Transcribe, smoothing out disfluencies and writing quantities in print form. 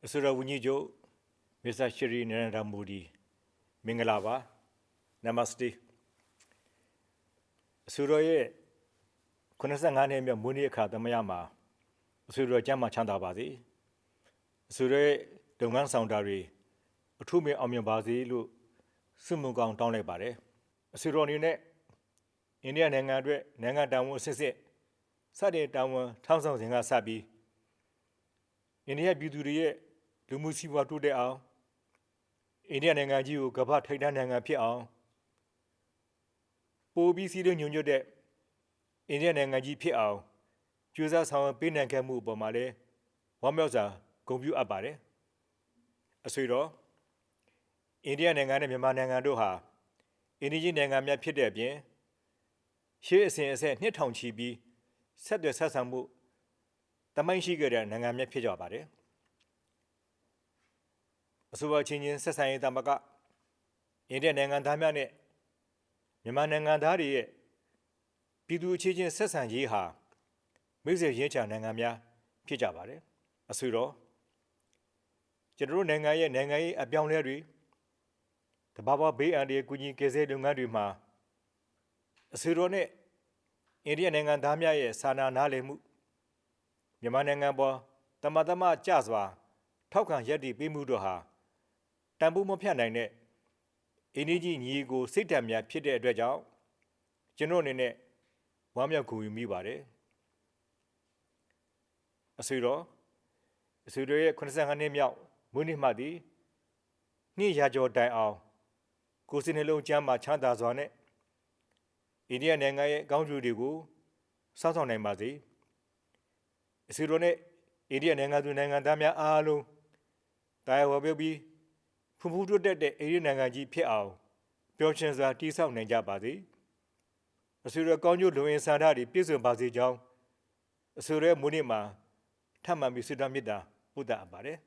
အစိုးရဝန်ကြီးချုပ်မစ္စတာရှရီနရန္ဒာမိုဒီမင်္ဂလာပါနမစတေအစိုးရရဲ့85နှစ်မြောက်မွေးနေ့အခါသမယမှာအစိုးရကျမ်းမာချမ်းသာပါစေအစိုးရရဲ့လုပ်ငန်းဆောင်တာတွေအထူးမြအောင်မြင်ပါစေလို့ဆုမွန်ကောင်းတောင်းလိုက်ပါတယ်အစိုးရအနေနဲ့အိန္ဒိယနိုင်ငံအတွက်နိုင်ငံတာဝန်စစ်စစ်စတင်တာဝန်ထောက်ဆောင်စဉ်ကစပြီးအိန္ဒိယပြည်သူတွေရဲ့လူမှုစီးပွားတိုးတက်အောင်အိန္ဒိယနိုင်ငံကြီးကိုကမ္ဘာထိပ်တန်းနိုင်ငံဖြစ်အောင်ပိုပြီးစည်းလုံးညီညွတ်တဲ့အိန္ဒိယနိုင်ငံကြီးဖြစ်အောင်ကြိုးစားဆောင်ရွက်ပေးနိုင်ခဲ့မှုအပေါ်မှာလည်းဝမ်းမြောက်စွာဂုဏ်ပြုအပ်ပါတယ်အဆွေတော်အိန္ဒိယနိုင်ငံနဲ့မြန်မာနိုင်ငံတို့ဟာအိန္ဒိယနိုင်ငံများဖြစ်တဲ့အပြင်ရှေးအစဉ်အဆက်နှစ်ထောင်ချီပြီးဆက်သွယ်ဆက်ဆံမှုတမိုင်းရှိခဲ့တဲ့နိုင်ငံများဖြစ်ကြပါတယ်အဆိုပါချင်းချင်းဆက်ဆံရေးတမကအိန္ဒိယနိုင်ငံသားများနဲ့မြန်မာနိုင်ငံသားတွေရဲ့ပြည်သူအချင်းချင်းဆက်ဆံရေးဟာမိတ်ဆွေရင်းချနိုင်ငံများဖြစ်ကြပါတယ်အဆိုတော့ကျွန်တော်တို့နိုင်ငံရဲ့နိုင်ငံရေးအပြောင်းအလဲတွေတဘာဝဘေးအန္တရာယ်ကူညီကယ်ဆယ်လုပ်ငန်းတွေမှာအဆိုတော်နဲ့အိန္ဒိယနိုင်ငံသားများရဲ့စာနာနားလည်မှုမြန်မာနိုင်ငံပေါ်တမကြစွာထောက်ခံရပ်တည်ပေးမှုတို့ဟာတန်ဖိုးမဖြတ်နိုင်တဲ့အိန္ဒိယညီကိုစိတ်ဓာတ်များဖြစ်တဲ့အတွက်ကြောင့်ကျွန်တော်အနေနဲ့ဝမ်းမြောက်ဂုဏ်ယူမိပါတယ်အဆွေတော်ရဲ့85နှစ်မြောက်မွေးနေ့မှသည်နှစ်ရာကျော်တိုင်အောင်ကိုယ်စိတ်နှလုံးကျမ်းမာချမ်းသာစွာနဲ့အိန္ဒိယနိုင်ငံရဲ့ကောင်းကျိုးတွေကိုစောင့်ရှောက်နိုင်ပါစေအဆွေတော်နဲ့အိန္ဒိယနိုင်ငံသူနိုင်ငံသားများအားလုံးတရားဝပြောပြီးဖူးဖူးတွတ်တဲ့အိန္ဒိယနိုင်ငံကြီးဖြစ်အောင်ပျော်ရွှင်စွာတည်ဆောက်နိုင်ကြပါစေအဆွေတော်ကောင်းကျိုးလုံရင်စာဓာတ်တွေပြည့်စုံပါစေကြောင်းအဆွေတော်မွေးနေ့မှာထပ်မံပြီးဆုတောင်းမေတ္တာပို့သအပ်ပါတယ်